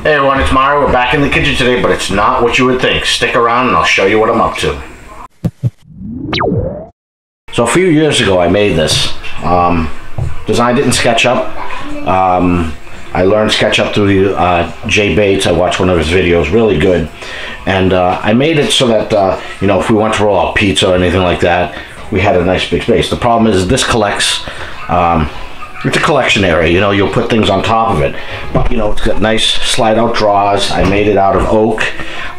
Hey everyone, it's Mario. We're back in the kitchen today, but it's not what you would think. Stick around and I'll show you what I'm up to. So a few years ago I made this. Designed it in SketchUp. I learned SketchUp through Jay Bates. I watched one of his videos, really good. And I made it so that, you know, if we want to roll out pizza or anything like that, we had a nice big space. The problem is this collects, it's a collection area, you know, you'll put things on top of it. But, you know, it's got nice slide out drawers. I made it out of oak.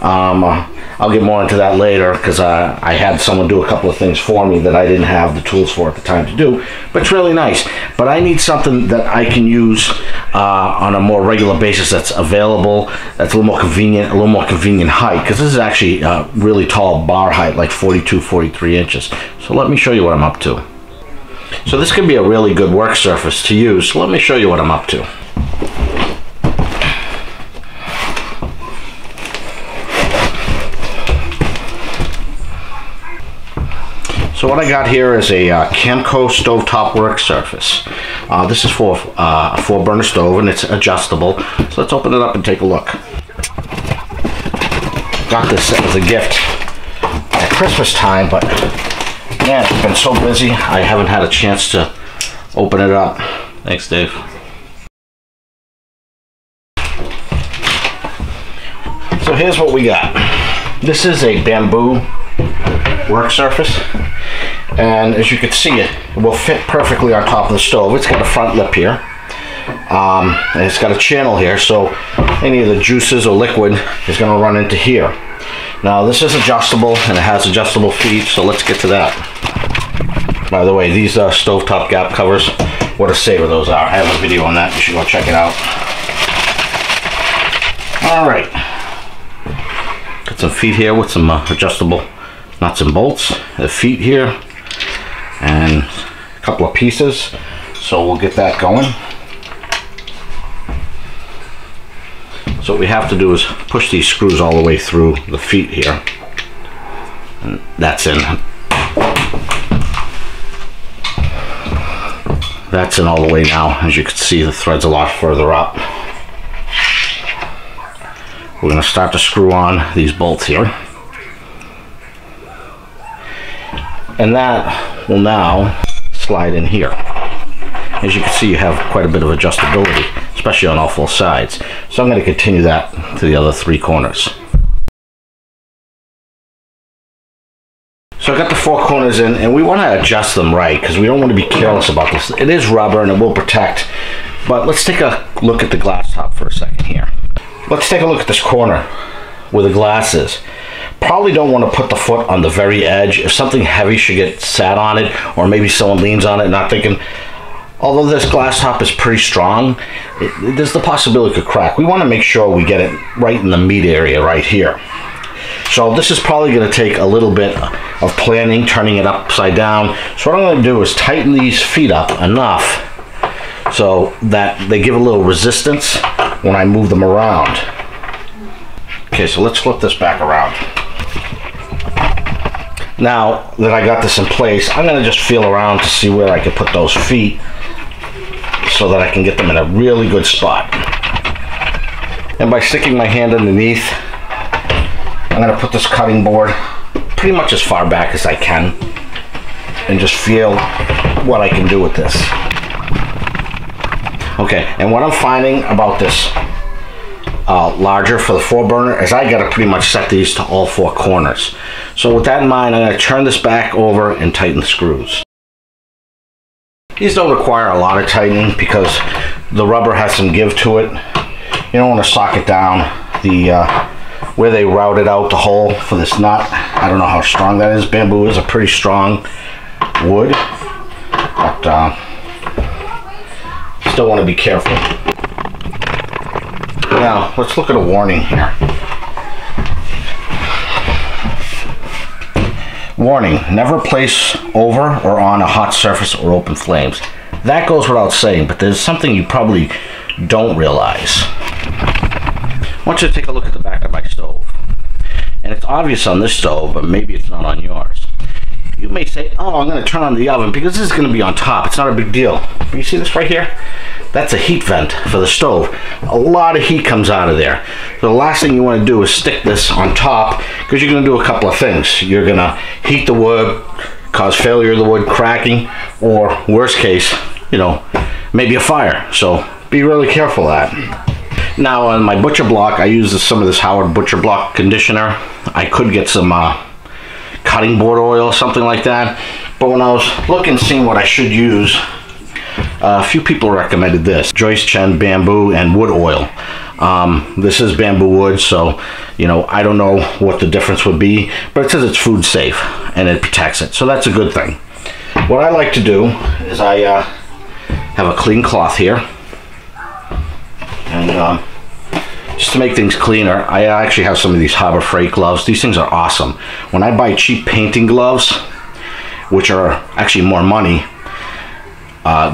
I'll get more into that later because I had someone do a couple of things for me that I didn't have the tools for at the time to do. But it's really nice. But I need something that I can use on a more regular basis that's available, that's a little more convenient height, because this is actually really tall bar height, like 42, 43 inches. So let me show you what I'm up to. So this could be a really good work surface to use. So let me show you what I'm up to. So what I got here is a Camco stovetop work surface. This is for a 4-burner stove and it's adjustable. So let's open it up and take a look. Got this as a gift at Christmas time, but man, it's been so busy I haven't had a chance to open it up. Thanks, Dave. So here's what we got. This is a bamboo work surface, and as you can see, it will fit perfectly on top of the stove. It's got a front lip here, and it's got a channel here, so any of the juices or liquid is going to run into here. Now this is adjustable and it has adjustable feet, so let's get to that. By the way, these stovetop gap covers, what a saver those are. I have a video on that, you should go check it out. Alright, got some feet here with some adjustable nuts and bolts. The feet here and a couple of pieces, so we'll get that going. So what we have to do is push these screws all the way through the feet here, and that's in. That's in all the way now. As you can see, the thread's a lot further up. We're going to start to screw on these bolts here, and that will now slide in here. As you can see, you have quite a bit of adjustability, especially on all 4 sides. So I'm going to continue that to the other 3 corners. So I got the 4 corners in, and we want to adjust them right because we don't want to be careless about this. It is rubber and it will protect, but let's take a look at the glass top for a second here. Let's take a look at this corner where the glass is. Probably don't want to put the foot on the very edge. If something heavy should get sat on it, or maybe someone leans on it not thinking, although this glass top is pretty strong, there's the possibility it could crack. We want to make sure we get it right in the meat area right here. So this is probably going to take a little bit of planning, turning it upside down. So what I'm going to do is tighten these feet up enough so that they give a little resistance when I move them around. Okay, so let's flip this back around. Now that I got this in place, I'm going to just feel around to see where I can put those feet so that I can get them in a really good spot. And by sticking my hand underneath, I'm going to put this cutting board pretty much as far back as I can and just feel what I can do with this. Okay, and what I'm finding about this larger for the 4-burner is I got to pretty much set these to all 4 corners. So with that in mind, I'm going to turn this back over and tighten the screws. These don't require a lot of tightening because the rubber has some give to it. You don't want to sock it down. Where they routed out the hole for this nut, I don't know how strong that is. Bamboo is a pretty strong wood, but still want to be careful. Now let's look at a warning here. Warning: never place over or on a hot surface or open flames. That goes without saying, but there's something you probably don't realize. I want you to take a look at the back of my stove. And it's obvious on this stove, but maybe it's not on yours. You may say, oh, I'm going to turn on the oven because this is going to be on top. It's not a big deal. But you see this right here? that's a heat vent for the stove. A lot of heat comes out of there. So the last thing you want to do is stick this on top, because you're going to do a couple of things. You're going to heat the wood, cause failure of the wood, cracking, or worst case, you know, maybe a fire. So be really careful of that. Now on my butcher block, I use some of this Howard butcher block conditioner. I could get some cutting board oil, something like that. But when I was looking, seeing what I should use, a few people recommended this, Joyce Chen bamboo and wood oil. This is bamboo wood, so you know, I don't know what the difference would be, but it says it's food safe and it protects it, so that's a good thing. What I like to do is I have a clean cloth here, and just to make things cleaner, I actually have some of these Harbor Freight gloves. These things are awesome. When I buy cheap painting gloves, which are actually more money,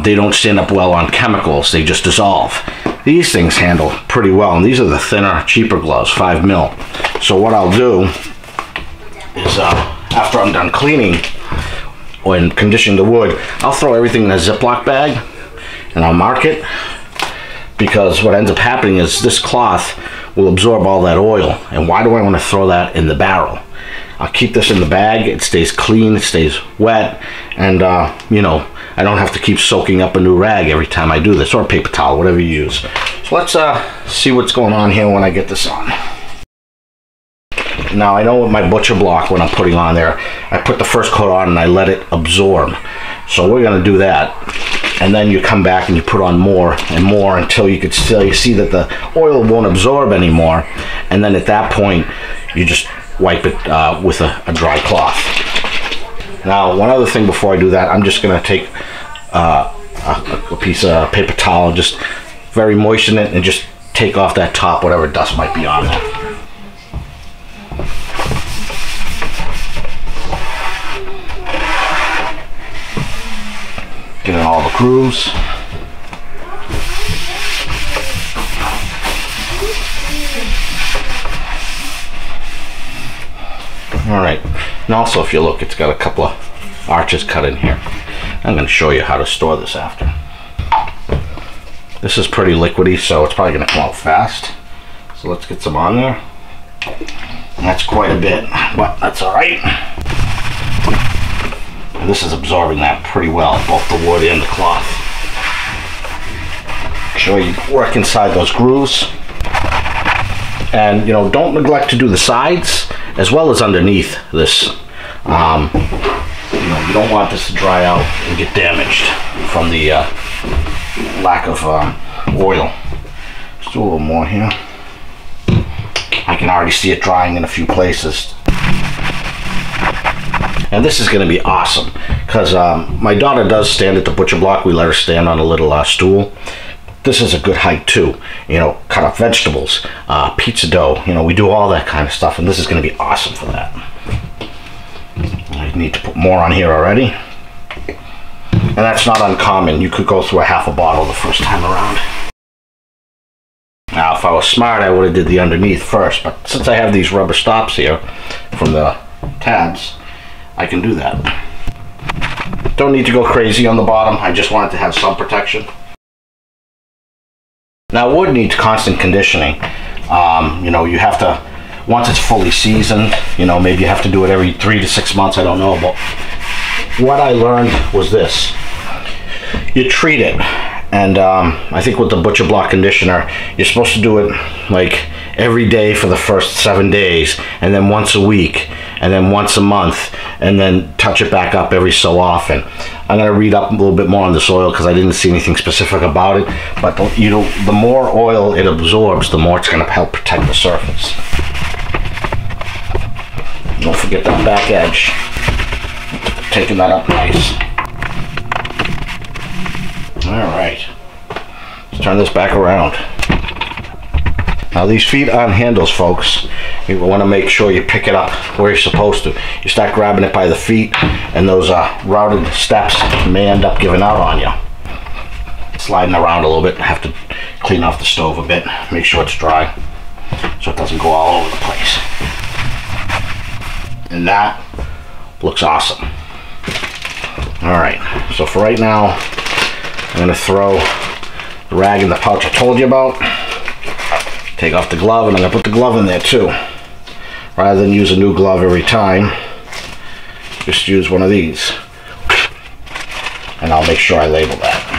they don't stand up well on chemicals, they just dissolve. These things handle pretty well, and these are the thinner, cheaper gloves, 5 mil. So what I'll do is, after I'm done cleaning and conditioning the wood, I'll throw everything in a Ziploc bag, and I'll mark it, because what ends up happening is this cloth will absorb all that oil, and why do I want to throw that in the barrel? I'll keep this in the bag, it stays clean, it stays wet, and you know, I don't have to keep soaking up a new rag every time I do this, or a paper towel, whatever you use. So let's see what's going on here when I get this on. Now I know with my butcher block, when I'm putting on there, I put the first coat on and I let it absorb. So we're going to do that, and then you come back and you put on more and more until you could still see that the oil won't absorb anymore, and then at that point you just wipe it with a dry cloth. Now, one other thing before I do that, I'm just going to take a piece of paper towel, just very moisten it, and just take off that top, whatever dust might be on there. Get in all the grooves. Alright, and also if you look, it's got a couple of arches cut in here. I'm going to show you how to store this after. This is pretty liquidy, so it's probably going to come out fast. So let's get some on there. And that's quite a bit, but that's alright. And this is absorbing that pretty well, both the wood and the cloth. Make sure you work inside those grooves. And you know, don't neglect to do the sides as well as underneath this. You know, you don't want this to dry out and get damaged from the lack of oil. Let's do a little more here. I can already see it drying in a few places. And this is going to be awesome, because my daughter does stand at the butcher block. We let her stand on a little stool. This is a good height too. You know, cut up vegetables, pizza dough. You know, we do all that kind of stuff, and this is going to be awesome for that. I need to put more on here already, and that's not uncommon. You could go through a half a bottle the first time around. Now, if I was smart, I would have did the underneath first, but since I have these rubber stops here from the tabs, I can do that. Don't need to go crazy on the bottom. I just wanted to have some protection. Now, wood needs constant conditioning. You know, you have to, once it's fully seasoned, you know, maybe you have to do it every 3 to 6 months, I don't know. But what I learned was this. You treat it, and I think with the butcher block conditioner, you're supposed to do it like every day for the first 7 days, and then once a week, and then once a month, and then touch it back up every so often. I'm going to read up a little bit more on this oil because I didn't see anything specific about it, but you know, the more oil it absorbs, the more it's going to help protect the surface. Don't forget that back edge. Taking that up nice. Alright, let's turn this back around. Now these feet on handles, folks, you want to make sure you pick it up where you're supposed to. You start grabbing it by the feet, and those routed steps may end up giving out on you. Sliding around a little bit, have to clean off the stove a bit, make sure it's dry so it doesn't go all over the place. And that looks awesome. Alright, so for right now, I'm going to throw the rag in the pouch I told you about. Take off the glove, and I'm gonna put the glove in there too. Rather than use a new glove every time, just use one of these. And I'll make sure I label that.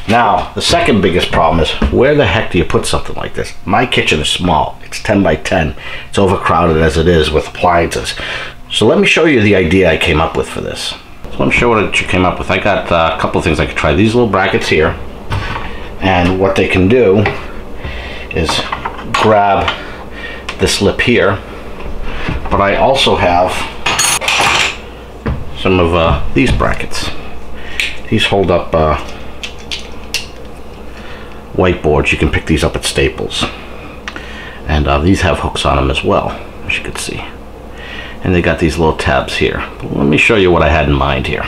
Now, the second biggest problem is, where the heck do you put something like this? My kitchen is small. It's 10 by 10. It's overcrowded as it is with appliances. So let me show you the idea I came up with for this. So let me show what you came up with. I got a couple of things I could try. These little brackets here. And what they can do is grab this lip here. But I also have some of these brackets. These hold up whiteboards. You can pick these up at Staples. And these have hooks on them as well, as you can see. And they got these little tabs here. But let me show you what I had in mind here.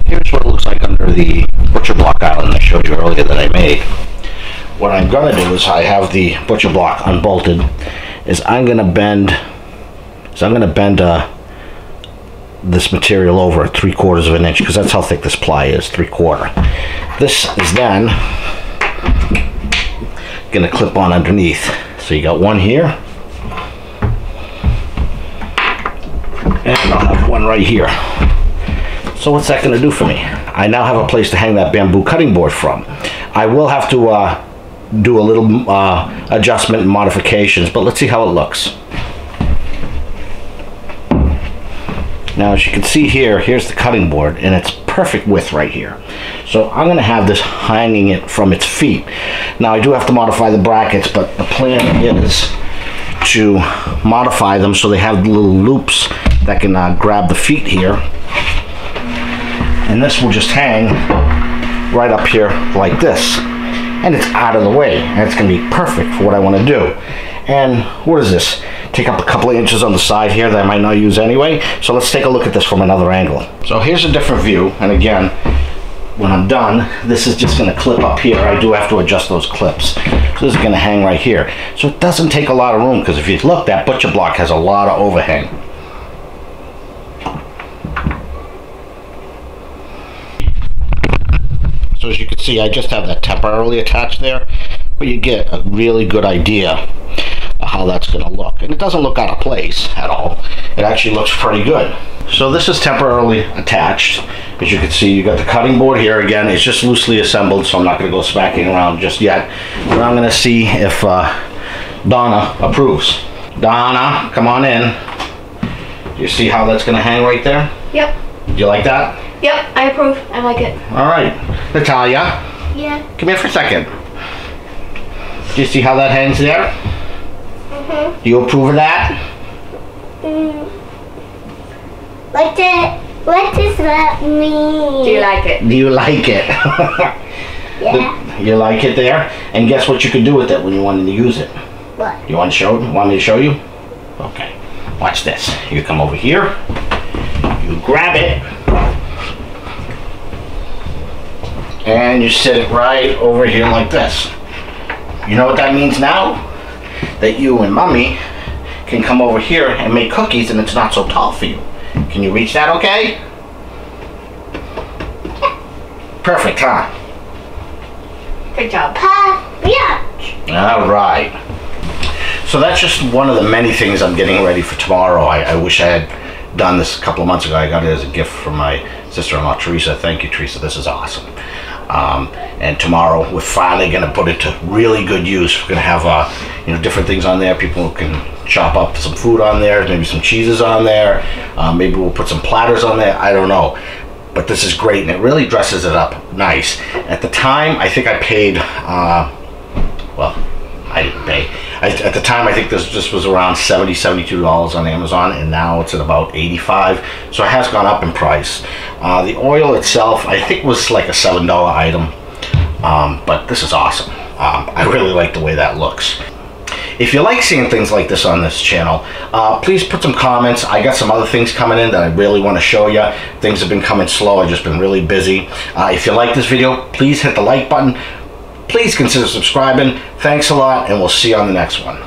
Here's what it looks like under the butcher block island I showed you earlier that I made. What I'm gonna do is, I have the butcher block unbolted, is I'm gonna bend this material over 3/4 of an inch, because that's how thick this ply is, 3/4. This is then gonna clip on underneath. So you got one here, and I'll have one right here. So what's that gonna do for me? I now have a place to hang that bamboo cutting board from. I will have to do a little adjustment and modifications, but let's see how it looks. Now, as you can see here, here's the cutting board, and it's perfect width right here. So I'm gonna have this hanging it from its feet. Now, I do have to modify the brackets, but the plan is to modify them so they have little loops that can grab the feet here. And this will just hang right up here like this. And it's out of the way, and it's gonna be perfect for what I wanna do. And what is this? Take up a couple of inches on the side here that I might not use anyway. So let's take a look at this from another angle. So here's a different view, and again, when I'm done, this is just gonna clip up here. I do have to adjust those clips. So this is gonna hang right here. So it doesn't take a lot of room, because if you look, that butcher block has a lot of overhang. So as you can see, I just have that temporarily attached there, but you get a really good idea of how that's going to look. And it doesn't look out of place at all. It actually looks pretty good. So this is temporarily attached. As you can see, you got the cutting board here. Again, it's just loosely assembled, so I'm not going to go smacking around just yet. But I'm going to see if Donna approves. Donna, come on in. Do you see how that's going to hang right there? Yep. Do you like that? Yep, I approve. I like it. All right. Natalia? Yeah. Come here for a second. Do you see how that hangs there? Mm-hmm. Do you approve of that? What does that mean? Do you like it? Do you like it? Yeah. You like it there? And guess what you could do with it when you wanted to use it? What? You want me to show you? Okay. Watch this. You come over here. You grab it. And you sit it right over here like this. You know what that means now? That you and Mommy can come over here and make cookies, and it's not so tall for you. Can you reach that okay? Perfect, huh? Good job. Yeah. All right. So that's just one of the many things I'm getting ready for tomorrow. I wish I had done this a couple of months ago. I got it as a gift from my sister-in-law, Teresa. Thank you, Teresa. This is awesome. And tomorrow we're finally going to put it to really good use. We're going to have different things on there. People can chop up some food on there, maybe some cheeses on there. Maybe we'll put some platters on there. I don't know. But this is great, and it really dresses it up nice. At the time, I think I paid, well, I didn't pay. At the time, I think this was around $70, $72 on Amazon, and now it's at about $85. So it has gone up in price. The oil itself, I think, was like a $7 item. But this is awesome. I really like the way that looks. If you like seeing things like this on this channel, please put some comments. I got some other things coming in that I really want to show you. Things have been coming slow. I've just been really busy. If you like this video, please hit the like button. Please consider subscribing. Thanks a lot, and we'll see you on the next one.